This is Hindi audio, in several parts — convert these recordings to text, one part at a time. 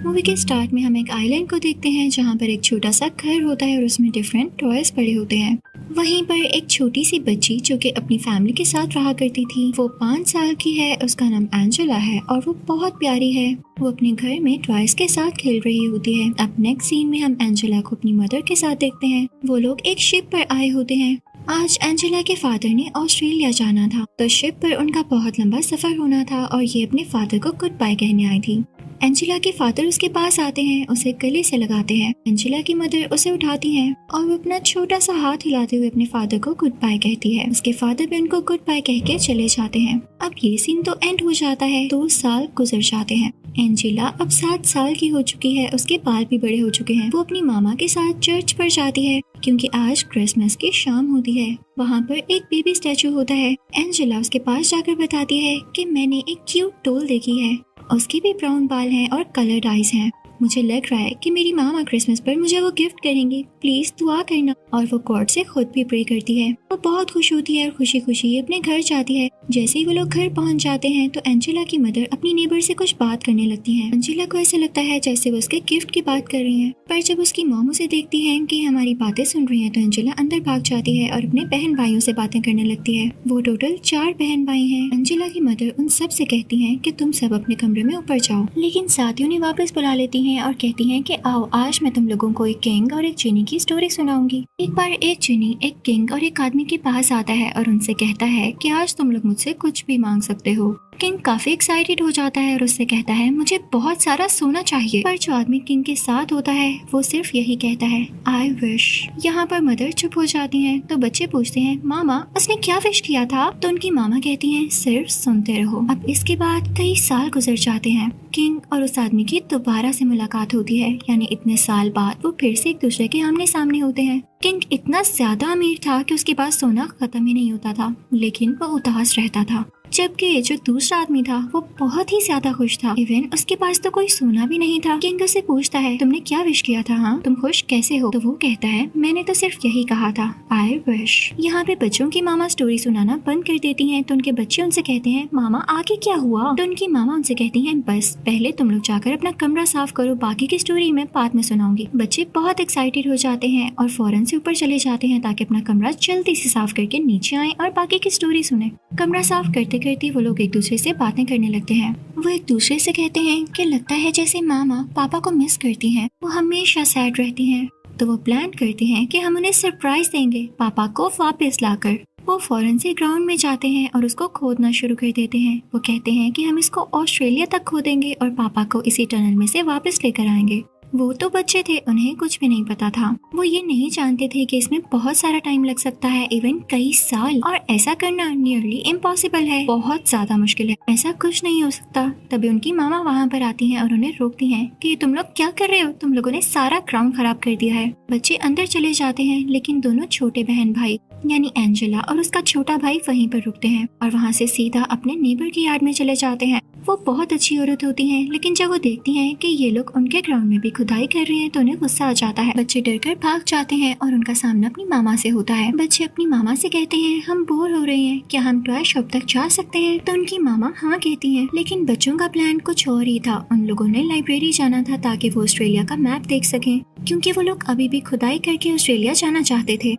मूवी के स्टार्ट में हम एक आइलैंड को देखते हैं जहाँ पर एक छोटा सा घर होता है और उसमें डिफरेंट टॉयज पड़े होते हैं। वहीं पर एक छोटी सी बच्ची जो कि अपनी फैमिली के साथ रहा करती थी, वो 5 साल की है। उसका नाम एंजेला है और वो बहुत प्यारी है। वो अपने घर में टॉयज के साथ खेल रही होती है। अब नेक्स्ट सीन में हम एंजेला को अपनी मदर के साथ देखते हैं। वो लोग एक शिप पर आए होते हैं। आज एंजेला के फादर ने ऑस्ट्रेलिया जाना था, तो शिप पर उनका बहुत लंबा सफर होना था और ये अपने फादर को गुड बाय कहने आई थी। एंजेला के फादर उसके पास आते हैं, उसे गले से लगाते हैं। एंजेला की मदर उसे उठाती हैं और वो अपना छोटा सा हाथ हिलाते हुए अपने फादर को गुड बाय कहती है। उसके फादर भी उनको गुड बाय कह के चले जाते हैं। अब ये सीन तो एंड हो जाता है। 2 साल गुजर जाते हैं। एंजेला अब 7 साल की हो चुकी है। उसके बाल भी बड़े हो चुके हैं। वो अपनी मामा के साथ चर्च पर जाती है क्योंकि आज क्रिसमस की शाम होती है। वहाँ पर एक बेबी स्टैचू होता है। एंजेला उसके पास जाकर बताती है कि मैंने एक क्यूट डॉल देखी है। उसके भी ब्राउन बाल हैं और कलर्ड आईज हैं। मुझे लग रहा है कि मेरी मामा क्रिसमस पर मुझे वो गिफ्ट करेंगी, प्लीज दुआ करना। और वो गॉड से खुद भी प्रे करती है। वो बहुत खुश होती है और खुशी खुशी अपने घर जाती है। जैसे ही वो लोग घर पहुंच जाते हैं तो एंजेला की मदर अपनी नेबर से कुछ बात करने लगती है। एंजेला को ऐसा लगता है जैसे वो उसके गिफ्ट की बात कर रही है, पर जब उसकी मॉम उसे देखती है कि हमारी बातें सुन रही है तो एंजेला अंदर भाग जाती है और अपने बहन भाइयों से बातें करने लगती है। वो टोटल 4 बहन भाई हैं। एंजेला की मदर उन सब से कहती है कि तुम सब अपने कमरे में ऊपर जाओ, लेकिन साथियों ने वापस बुला लेती हैं और कहती हैं कि आओ आज मैं तुम लोगों को एक किंग और एक जिनी की स्टोरी सुनाऊंगी। एक बार एक जिनी एक किंग और एक आदमी के पास आता है और उनसे कहता है कि आज तुम लोग मुझसे कुछ भी मांग सकते हो। किंग काफी एक्साइटेड हो जाता है और उससे कहता है मुझे बहुत सारा सोना चाहिए। पर जो आदमी किंग के साथ होता है वो सिर्फ यही कहता है आई विश। यहाँ पर मदर चुप हो जाती हैं तो बच्चे पूछते हैं मामा उसने क्या विश किया था? तो उनकी मामा कहती हैं सिर्फ सुनते रहो। अब इसके बाद कई साल गुजर जाते हैं। किंग और उस आदमी की दोबारा से मुलाकात होती है, यानी इतने साल बाद वो फिर से एक दूसरे के आमने सामने होते हैं। किंग इतना ज्यादा अमीर था कि उसके पास सोना खत्म ही नहीं होता था, लेकिन वो उदास रहता था। जबकि जो दूसरा आदमी था वो बहुत ही ज्यादा खुश था। इवन उसके पास तो कोई सोना भी नहीं था। किंग उससे पूछता है तुमने क्या विश किया था? हाँ, तुम खुश कैसे हो? तो वो कहता है मैंने तो सिर्फ यही कहा था आई विश। यहाँ पे बच्चों की मामा स्टोरी सुनाना बंद कर देती हैं तो उनके बच्चे उनसे कहते हैं मामा आगे क्या हुआ? तो उनकी मामा उनसे कहती हैं बस पहले तुम लोग जाकर अपना कमरा साफ करो, बाकी की स्टोरी मैं बाद में सुनाऊंगी। बच्चे बहुत एक्साइटेड हो जाते हैं और फौरन से ऊपर चले जाते हैं ताकि अपना कमरा जल्दी से साफ करके नीचे आए और बाकी की स्टोरी सुने। कमरा साफ करते करते वो लोग एक दूसरे से बातें करने लगते हैं। वो एक दूसरे से कहते हैं कि लगता है जैसे मामा पापा को मिस करती हैं, वो हमेशा सैड रहती हैं। तो वो प्लान करते हैं कि हम उन्हें सरप्राइज देंगे पापा को वापस लाकर। वो फौरन से ग्राउंड में जाते हैं और उसको खोदना शुरू कर देते हैं। वो कहते हैं कि हम इसको ऑस्ट्रेलिया तक खोदेंगे और पापा को इसी टनल में से वापस लेकर आएंगे। वो तो बच्चे थे, उन्हें कुछ भी नहीं पता था। वो ये नहीं जानते थे कि इसमें बहुत सारा टाइम लग सकता है, इवन कई साल, और ऐसा करना नियरली इम्पॉसिबल है, बहुत ज्यादा मुश्किल है, ऐसा कुछ नहीं हो सकता। तभी उनकी मामा वहाँ पर आती हैं और उन्हें रोकती हैं कि तुम लोग क्या कर रहे हो? तुम लोगों ने सारा ग्राउंड खराब कर दिया है। बच्चे अंदर चले जाते हैं लेकिन दोनों छोटे बहन भाई यानी एंजेला और उसका छोटा भाई वहीं पर रुकते हैं और वहाँ से सीधा अपने नेबर की यार्ड में चले जाते हैं। वो बहुत अच्छी औरत होती हैं, लेकिन जब वो देखती हैं कि ये लोग उनके ग्राउंड में भी खुदाई कर रहे हैं तो उन्हें गुस्सा आ जाता है। बच्चे डरकर भाग जाते हैं और उनका सामना अपनी मामा से होता है। बच्चे अपनी मामा से कहते हैं हम बोर हो रहे हैं, क्या हम टॉय शॉप तक जा सकते हैं? तो उनकी मामा हाँ कहती हैं, लेकिन बच्चों का प्लान कुछ और ही था। उन लोगों ने लाइब्रेरी जाना था ताकि वो ऑस्ट्रेलिया का मैप देख सकें, क्योंकि वो लोग अभी भी खुदाई करके ऑस्ट्रेलिया जाना चाहते थे,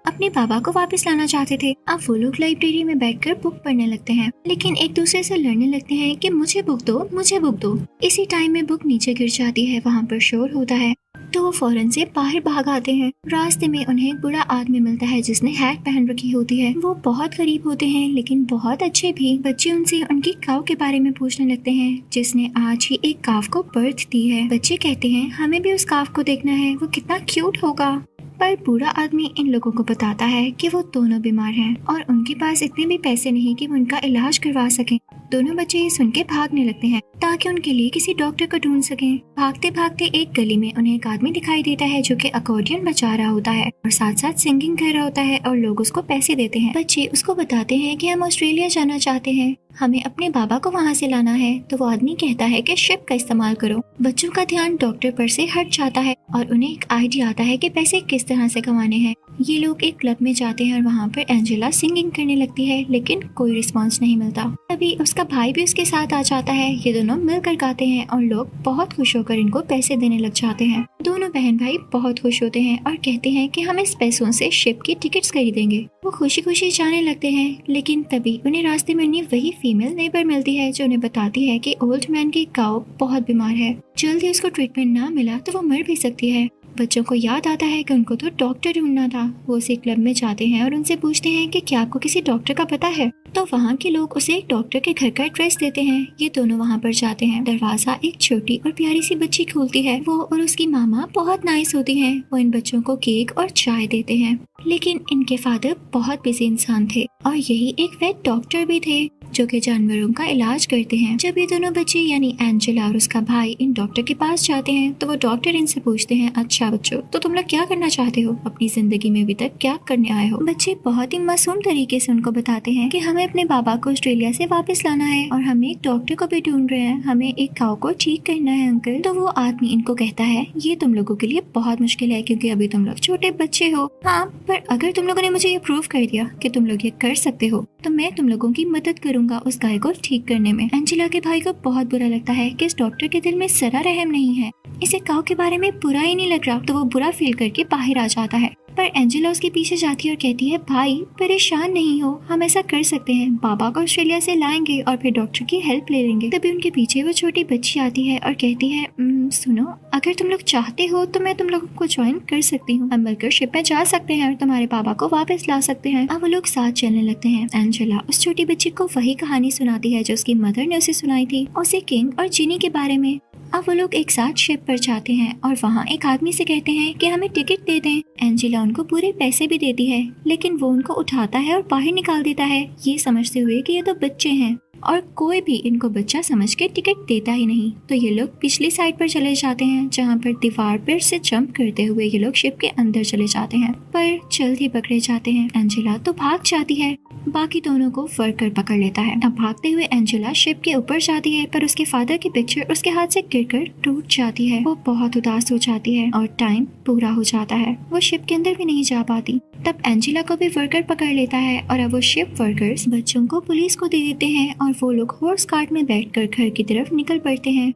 अपने पापा को वापस लाना चाहते थे। अब वो लोग लाइब्रेरी में बैठकर बुक पढ़ने लगते हैं, लेकिन एक दूसरे से लड़ने लगते हैं कि मुझे बुक दो, मुझे बुक दो। इसी टाइम में बुक नीचे गिर जाती है, वहाँ पर शोर होता है तो वो फौरन से बाहर भाग आते हैं। रास्ते में उन्हें एक बूढ़ा आदमी मिलता है जिसने हैट पहन रखी होती है। वो बहुत गरीब होते हैं लेकिन बहुत अच्छे भी। बच्चे उनसे उनकी काव के बारे में पूछने लगते हैं जिसने आज ही एक काव को बर्थ दी है। बच्चे कहते हैं हमें भी उस काव को देखना है, वो कितना क्यूट होगा। पर बूढ़ा आदमी इन लोगों को बताता है कि वो दोनों बीमार हैं और उनके पास इतने भी पैसे नहीं कि वो उनका इलाज करवा सकें। दोनों बच्चे ये सुन के भागने लगते हैं ताकि उनके लिए किसी डॉक्टर को ढूंढ सकें। भागते भागते एक गली में उन्हें एक आदमी दिखाई देता है जो कि अकॉर्डियन बजा रहा होता है और साथ साथ सिंगिंग कर रहा होता है और लोग उसको पैसे देते हैं। बच्चे उसको बताते हैं कि हम ऑस्ट्रेलिया जाना चाहते हैं, हमें अपने बाबा को वहाँ से लाना है। तो वो आदमी कहता है कि शिप का इस्तेमाल करो। बच्चों का ध्यान डॉक्टर पर से हट जाता है और उन्हें एक आइडिया आता है कि पैसे किस तरह से कमाने हैं। ये लोग एक क्लब में जाते हैं और वहाँ पर एंजेला सिंगिंग करने लगती है, लेकिन कोई रिस्पांस नहीं मिलता। तभी उसका भाई भी उसके साथ आ जाता है। ये दोनों मिलकर गाते हैं और लोग बहुत खुश होकर इनको पैसे देने लग जाते हैं। दोनों बहन भाई बहुत खुश होते हैं और कहते हैं कि हम इस पैसों से शिप की टिकट्स खरीदेंगे। वो खुशी खुशी जाने लगते हैं, लेकिन तभी उन्हें रास्ते में उन्हें वही फीमेल नेबर मिलती है जो उन्हें बताती है कि ओल्ड मैन की काऊ बहुत बीमार है, जल्दी उसको ट्रीटमेंट ना मिला तो वो मर भी सकती है। बच्चों को याद आता है कि उनको तो डॉक्टर ढूंढना था। वो उसी क्लब में जाते हैं और उनसे पूछते हैं कि क्या आपको किसी डॉक्टर का पता है। तो वहाँ के लोग उसे एक डॉक्टर के घर का एड्रेस देते हैं। ये दोनों वहाँ पर जाते हैं। दरवाजा एक छोटी और प्यारी सी बच्ची खोलती है। वो और उसकी मामा बहुत नाइस होती हैं। वो इन बच्चों को केक और चाय देते हैं, लेकिन इनके फादर बहुत बिजी इंसान थे और यही एक वेट डॉक्टर भी थे जो कि जानवरों का इलाज करते हैं। जब ये दोनों बच्चे यानी एंजेला और उसका भाई इन डॉक्टर के पास जाते हैं तो वो डॉक्टर इनसे पूछते हैं, अच्छा बच्चों, तो तुम लोग क्या करना चाहते हो अपनी जिंदगी में, अभी तक क्या करने आए हो। बच्चे बहुत ही मासूम तरीके से उनको बताते हैं कि हमें अपने बाबा को ऑस्ट्रेलिया से वापस लाना है और हमें एक डॉक्टर को भी ढूंढ रहे हैं, हमें एक काऊ को ठीक करना है अंकल। तो वो आदमी इनको कहता है, ये तुम लोगों के लिए बहुत मुश्किल है क्योंकि अभी तुम लोग छोटे बच्चे हो। हाँ, पर अगर तुम लोगों ने मुझे ये प्रूव कर दिया कि तुम लोग ये कर सकते हो तो मैं तुम लोगों की मदद करूंगा उस गाय को ठीक करने में। एंजेला के भाई को बहुत बुरा लगता है कि इस डॉक्टर के दिल में जरा रहम नहीं है, इसे काऊ के बारे में बुरा ही नहीं लग रहा। तो वो बुरा फील करके बाहर आ जाता है, पर एंजेला उसके पीछे जाती है और कहती है, भाई परेशान नहीं हो, हम ऐसा कर सकते हैं, बाबा को ऑस्ट्रेलिया से लाएंगे और फिर डॉक्टर की हेल्प ले लेंगे। तभी उनके पीछे वो छोटी बच्ची आती है और कहती है, सुनो, अगर तुम लोग चाहते हो तो मैं तुम लोगों को ज्वाइन कर सकती हूँ, हम मिलकर शिप में जा सकते हैं और तुम्हारे बाबा को वापस ला सकते हैं। अब वो लोग साथ चलने लगते हैं। एंजेला उस छोटी बच्ची को वही कहानी सुनाती है जो उसकी मदर ने उसे सुनाई थी, उसे किंग और जिनी के बारे में। अब वो लोग एक साथ शिप पर जाते हैं और वहाँ एक आदमी से कहते हैं कि हमें टिकट दे दें। एंजेला उनको पूरे पैसे भी देती है, लेकिन वो उनको उठाता है और बाहर निकाल देता है, ये समझते हुए कि ये तो बच्चे हैं और कोई भी इनको बच्चा समझ के टिकट देता ही नहीं। तो ये लोग पिछली साइड पर चले जाते हैं जहाँ पर दीवार पर से जंप करते हुए ये लोग शिप के अंदर चले जाते हैं, पर जल्द ही पकड़े जाते हैं। एंजेला तो भाग जाती है, बाकी दोनों को वर्कर पकड़ लेता है। अब भागते हुए एंजेला शिप के ऊपर जाती है, पर उसके फादर की पिक्चर उसके हाथ से गिरकर टूट जाती है। वो बहुत उदास हो जाती है और टाइम पूरा हो जाता है। वो शिप के अंदर भी नहीं जा पाती। तब एंजेला को भी वर्कर पकड़ लेता है और अब वो शिप वर्कर्स बच्चों को पुलिस को दे देते हैं और वो लोग हॉर्स कार्ट में बैठकर घर की तरफ निकल पड़ते हैं।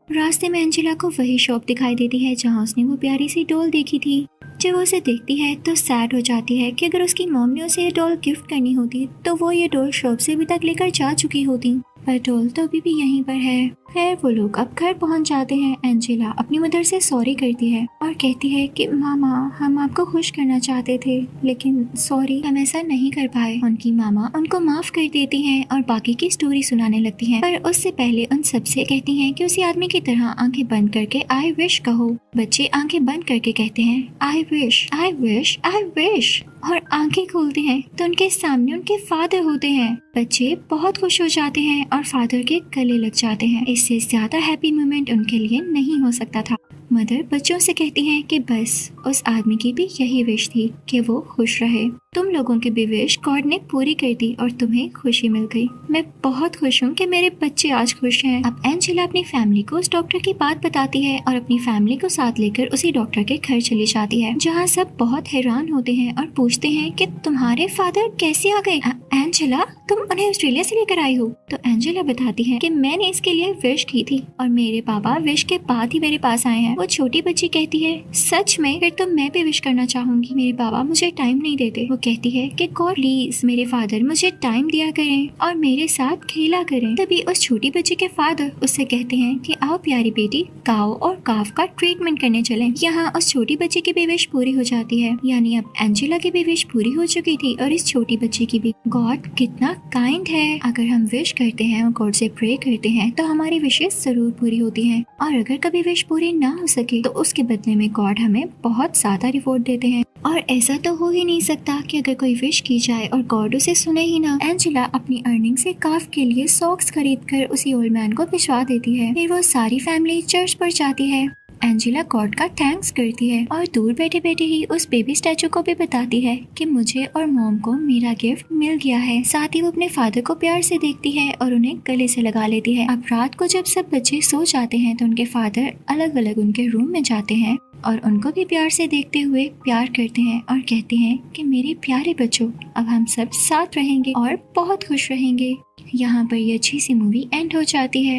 रास्ते में एंजेला को वही शॉप दिखाई देती है जहाँ उसने वो प्यारी सी डॉल देखी थी। जब वो उसे देखती है तो सैड हो जाती है कि अगर उसकी मॉम ने उसे ये डॉल गिफ्ट करनी होती तो वो ये डॉल शॉप से अभी तक लेकर जा चुकी होती, पर डॉल तो अभी भी यहीं पर है। खैर वो लोग अब घर पहुंच जाते हैं। एंजेला अपनी मदर से सॉरी करती है और कहती है कि मामा, हम आपको खुश करना चाहते थे लेकिन सॉरी, हम ऐसा नहीं कर पाए। उनकी मामा उनको माफ कर देती हैं और बाकी की स्टोरी सुनाने लगती हैं, पर उससे पहले उन सबसे कहती हैं कि उसी आदमी की तरह आंखें बंद करके आई विश कहो। बच्चे आंखें बंद करके कहते हैं, I wish, I wish, I wish, और आंखें खोलते हैं तो उनके सामने उनके फादर होते हैं। बच्चे बहुत खुश हो जाते हैं और फादर के गले लग जाते हैं। इससे ज्यादा हैप्पी मोमेंट उनके लिए नहीं हो सकता था। मदर बच्चों से कहती हैं कि बस उस आदमी की भी यही विश थी कि वो खुश रहे। तुम लोगों की भी विश गॉड ने पूरी कर दी और तुम्हें खुशी मिल गई। मैं बहुत खुश हूँ कि मेरे बच्चे आज खुश हैं। अब एंजेला अपनी फैमिली को उस डॉक्टर की बात बताती है और अपनी फैमिली को साथ लेकर उसी डॉक्टर के घर चली जाती है, जहाँ सब बहुत हैरान होते हैं और पूछते हैं कि तुम्हारे फादर कैसे आ गए। एंजेला, तुम उन्हें ऑस्ट्रेलिया से लेकर आई हो? तो एंजेला बताती है कि मैंने इसके लिए विश की थी और मेरे पापा विश के बाद ही मेरे पास आए हैं। वो छोटी बच्ची कहती है, सच में? फिर तो मैं भी विश करना चाहूंगी। मेरे बाबा मुझे टाइम नहीं देते। वो कहती है कि गॉड प्लीज मेरे फादर मुझे टाइम दिया करें और मेरे साथ खेला करें। तभी उस छोटी बच्ची के फादर उससे कहते हैं कि आओ प्यारी बेटी, काऊ और काफ का ट्रीटमेंट करने चलें। यहाँ उस छोटी बच्ची की भी विश पूरी हो जाती है, यानी अब एंजेला की भी विश पूरी हो चुकी थी और इस छोटी बच्ची की भी। गॉड कितना काइंड है। अगर हम विश करते हैं और गॉड से प्रे करते हैं तो हमारी विशेष जरूर पूरी होती हैं, और अगर कभी विश पूरी ना हो सके तो उसके बदले में गॉड हमें बहुत ज्यादा रिवॉर्ड देते हैं। और ऐसा तो हो ही नहीं सकता कि अगर कोई विश की जाए और गॉड उसे सुने ही ना। एंजेला अपनी अर्निंग से काफ के लिए सॉक्स खरीद कर उसी ओल्ड मैन को भिजवा देती है। फिर वो सारी फैमिली चर्च पर जाती है। एंजेला गॉड का थैंक्स करती है और दूर बैठे बैठे ही उस बेबी स्टैचू को भी बताती है कि मुझे और मॉम को मेरा गिफ्ट मिल गया है। साथ ही वो अपने फादर को प्यार से देखती है और उन्हें गले से लगा लेती है। अब रात को जब सब बच्चे सो जाते हैं तो उनके फादर अलग अलग उनके रूम में जाते हैं और उनको भी प्यार से देखते हुए प्यार करते हैं और कहते हैं कि मेरे प्यारे बच्चों, अब हम सब साथ रहेंगे और बहुत खुश रहेंगे। यहाँ पर ये अच्छी सी मूवी एंड हो जाती है।